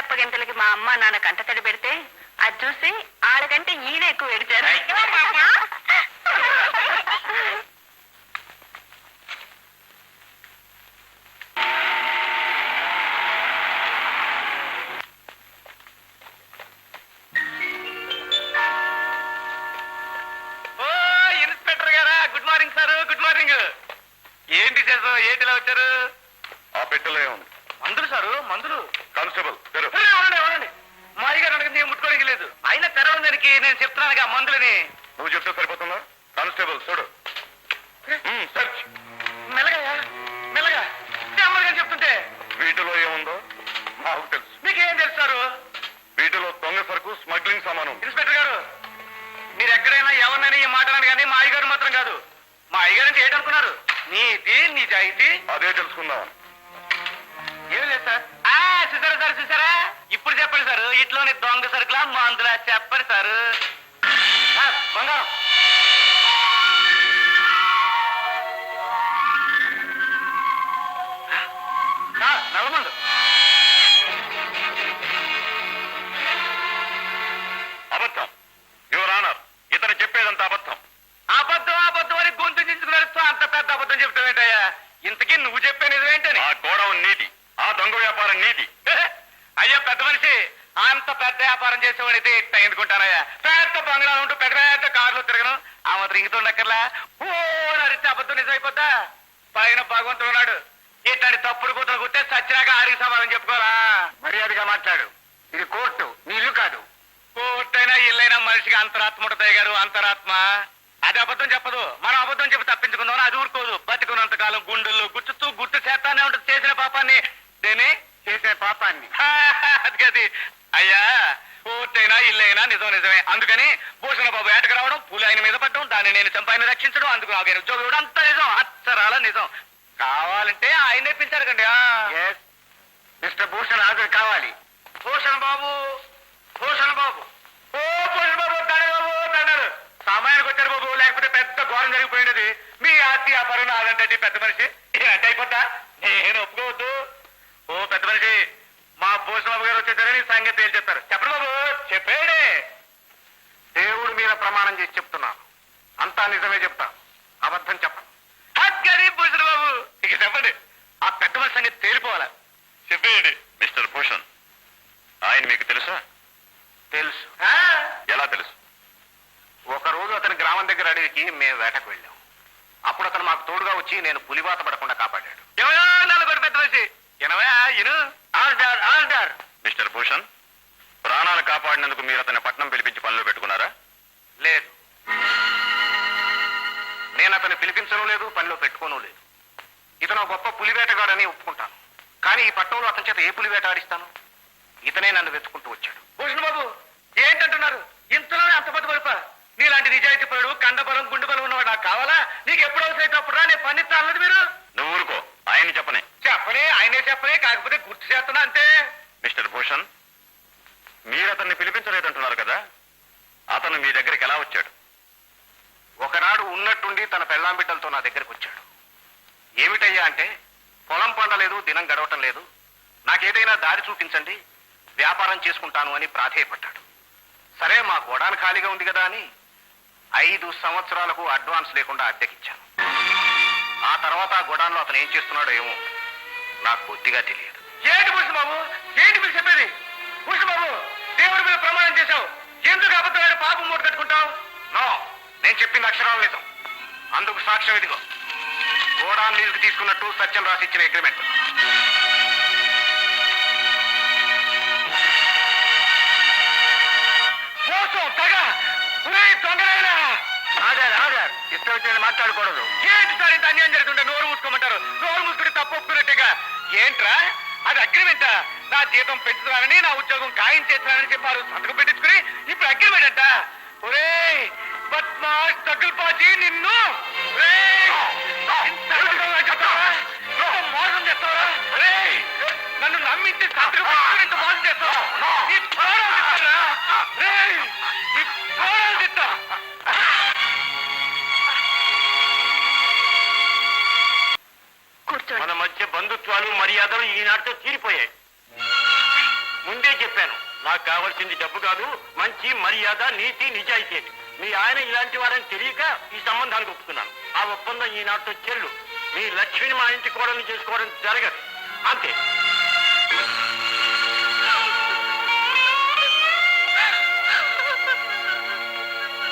అప్పగింతలకి మా అమ్మ నాన్న కంటతడి పెడితే అది చూసి ఆడకంటే ఈయన ఎక్కువ ఎడిచారు. ఇన్స్పెక్టర్ గారా, good morning sir. Good morning. ఏంటి చేసావు? ఏంటిలా వచ్చారు? ఆ పెట్టెలో ఉంది మందులు సారు, మందులు. కానిస్టేబుల్ అవునండి. మా అయ్యగారు అడగండి, ఏం ముట్టుకోవడానికి లేదు. అయినా తెరవడానికి నేను చెప్తున్నాను మందులని. నువ్వు చెప్తే సరిపోతుందా? కానిస్టేబుల్ చూడు. సెర్చ్. మెల్లగా నెమ్మదిగా చెప్తుంటే. వీటిలో ఏముందో నాకు తెలుసు. మీకేం తెలుస్తారు? వీటిలో దొంగ సరుకు, స్మగ్లింగ్ సామాను. ఇన్స్పెక్టర్ గారు, మీరు ఎక్కడైనా ఎవరినైనా ఈ మాట్లాడాలి కానీ మా అయ్యగారు మాత్రం కాదు. మా అయ్యగారు అంటే ఏంటనుకున్నారు? నీతి నిజాయితీ. అదే తెలుసుకుందాం. ఏం లేదు సార్. చూసారా ఇప్పుడు చెప్పండి సార్. ఇట్లోని దొంగ సరుకులా మందులా చెప్పండి సార్. బంగారం నల్లమందు. అబద్ధం. యువర్ ఆనర్, ఇతను చెప్పేదంతా అబద్ధం. అబద్ధం అని గొంతు చించుకున్నాడు. అంత పెద్ద అబద్ధం చెప్తావేంటయ్యా? ఇంతకీ నువ్వు చెప్పే నిజమేంటని? ఆ గోడౌన్ నీది, ఆ దొంగ వ్యాపారం నీది. అయ్యా పెద్ద మనిషి, అంత పెద్ద వ్యాపారం చేసేవాడితే ఇట్ట ఎందుకుంటానయ్యా? పెద్ద బంగ్లా ఉంటూ పెద్ద పెద్ద కార్లు తిరగను. ఆ మాత్రం ఇంగితుండక్కర్లా ఓ నరిస్తే అబద్ధం నిజమైపోద్దా? పైన భగవంతుడు ఉన్నాడు. ఇట్లాంటి తప్పుడు కూతురు కుట్టే సచ్చినాక ఆడికి సమాధానం చెప్పుకోరా. మర్యాదగా మాట్లాడు. ఇది కోర్టు, నీ ఇల్లు కాదు. కోర్టు అయినా ఇల్లైనా మనిషికి అంతరాత్మ ఉంటుంది గారు, అంతరాత్మ. అది అబద్ధం చెప్పదు. మనం అబద్ధం చెప్పి తప్పించుకుందాం, అది ఊరుకోదు. బతికున్నంత కాలం గుండెల్లో గుర్తుతూ గుర్తు చేస్తానే ఉంటుంది చేసిన పాపాన్ని. దేని చేసే పాపాన్ని. అది అయ్యా, కోర్టైనా ఇల్లైనా నిజమే. అందుకని భూషణ బాబు ఏటకు రావడం, పూలు ఆయన మీద పడడం, దాన్ని నేను చంపాయని రక్షించడం, అందుకు ఆయన ఉద్యోగం ఇవ్వడం అంత నిజం, అచ్చరాల నిజం. కావాలంటే ఆయనే పిలిచారు కండి. మిస్టర్ భూషణ్ హాజరు కావాలి. భూషణ్ బాబు, భూషణ్ బాబు, ఓ భూషణ్ బాబు, దండారు. సమయానికి వచ్చారు బాబు, లేకపోతే పెద్ద ఘోరం జరిగిపోయినది. మీ ఆస్తి వ్యాపారం నాదంటే పెద్ద మనిషి అంటే అయిపోతా. నేను ఒప్పుకోవద్దు. ఓ పెద్ద మనిషి, మా భూషణ్ బాబు గారు వచ్చేసరికి సంగతి ఏం చెప్తారు? చెప్పండి బాబు, చెప్పేడే. దేవుడి మీద ప్రమాణం చేసి చెప్తున్నాను, అంతా నిజమే చెప్తా, అబద్ధం చెప్పను. అది భూషణ్ బాబు, ఇక చెప్పండి. ఆ పెద్ద మనిషి సంగతి తేలిపోవాలా? చెప్పేయండి. మిస్టర్ భూషణ్, ఆయన మీకు తెలుసా? తెలుసు. ఎలా తెలుసు? ఒక రోజు అతని గ్రామం దగ్గర అడవికి మేము వేటకు వెళ్ళాం. అప్పుడు అతను మాకు తోడుగా వచ్చి నేను పులివాత పడకుండా కాపాడాడు. నలుగురు పెద్ద మనిషి మిస్టర్ భూషణ్, ప్రాణాలు కాపాడినందుకు మీరు అతని పట్నం పిలిపించి పనిలో పెట్టుకున్నారా? లేదు, నేను అతన్ని పిలిపించను లేదు, పనిలో పెట్టుకోను లేదు. ఇతను గొప్ప పులివేటగాడని ఒప్పుకుంటాను. కానీ ఈ పట్టణంలో అతని చేత ఏ పులివేట ఆడిస్తాను? ఇతనే నన్ను వెతుకుంటూ వచ్చాడు. భూషణ్ బాబు, ఏంటంటున్నారు? ఇంతలోనే అంత పెద్ద పడిపా? నీలాంటి నిజాయితీ పరుడు, కండబలం, గుండె బలం ఉన్నవాడు నాకు కావాలా? నీకు ఎప్పుడు అవసరం అప్పుడు రా, నేను పన్నిస్తా అన్నది మీరు. నువ్వు ఊరుకో, ఆయన చెప్పనే. ఆయనే చెప్పనే, కాకపోతే గుర్తు చేస్తున్నా అంతే. మిస్టర్ భూషణ్, మీరు అతన్ని పిలిపించలేదంటున్నారు కదా, అతను మీ దగ్గరికి ఎలా వచ్చాడు? ఒకనాడు ఉన్నట్టుండి తన పెళ్ళాం బిడ్డలతో నా దగ్గరికి వచ్చాడు. ఏమిటయ్యా అంటే, పొలం పండలేదు, దినం గడవటం లేదు, నాకేదైనా దారి చూపించండి, వ్యాపారం చేసుకుంటాను అని ప్రాధేయపడ్డాడు. సరే, మా గోడాను ఖాళీగా ఉంది కదా అని 5 సంవత్సరాలకు అడ్వాన్స్ లేకుండా అద్దెకిచ్చాను. ఆ తర్వాత ఆ గోడాన్లో అతను ఏం చేస్తున్నాడో ఏమో నాకు బొత్తిగా తెలియదు. ఏంటి భూషణ్ బాబు, ఏంటి మీరు చెప్పేది? భూషణ్ బాబు, దేవుడి మీద ప్రమాణం చేశావు, ఎందుకు అబద్ధమైన పాపం మూట కట్టుకుంటావు? నో, నేను చెప్పింది అక్షరాలు నిజం. అందుకు సాక్ష్యం ఇదిగో, గోడాన్ లీజుకు తీసుకున్నట్టు సత్యం రాసి ఇచ్చిన అగ్రిమెంట్. ఇష్టం వచ్చిన మాట్లాడకూడదు. ఏంటి సార్ ఇంత అన్యాయం జరుగుతుంటే నోరు మూసుకోమంటారు? నోరు మూసుకుంటే తప్పు ఒప్పుకున్నట్టుగా. ఏంట్రా అది అగ్రిమెంటా? నా జీతం పెంచుతున్నానని, నా ఉద్యోగం ఖాయం చేస్తున్నానని చెప్పారు, సంతకం పెట్టించుకుని ఇప్పుడు అగ్రిమెంట్ అంట. ఒరే బద్మాష్ తగులుపాచి, నిన్ను మోసం చేస్తావా? నన్ను నమ్మించి సంతకం పెట్టుకుని ఇంత మోసం చేస్తావా? మన మధ్య బంధుత్వాలు, మర్యాదలు ఈనాటితో తీరిపోయాయి. ముందే చెప్పాను, నాకు కావాల్సింది డబ్బు కాదు, మంచి మర్యాద, నీతి, నిజాయితీ. మీ ఆయన ఇలాంటి వారని తెలియక ఈ సంబంధానికి ఒప్పుకున్నాను. ఆ ఒప్పందం ఈనాటితో చెల్లు. మీ లక్ష్మిని మా ఇంటి కోడల్ని చేసుకోవడం జరగదు, అంతే.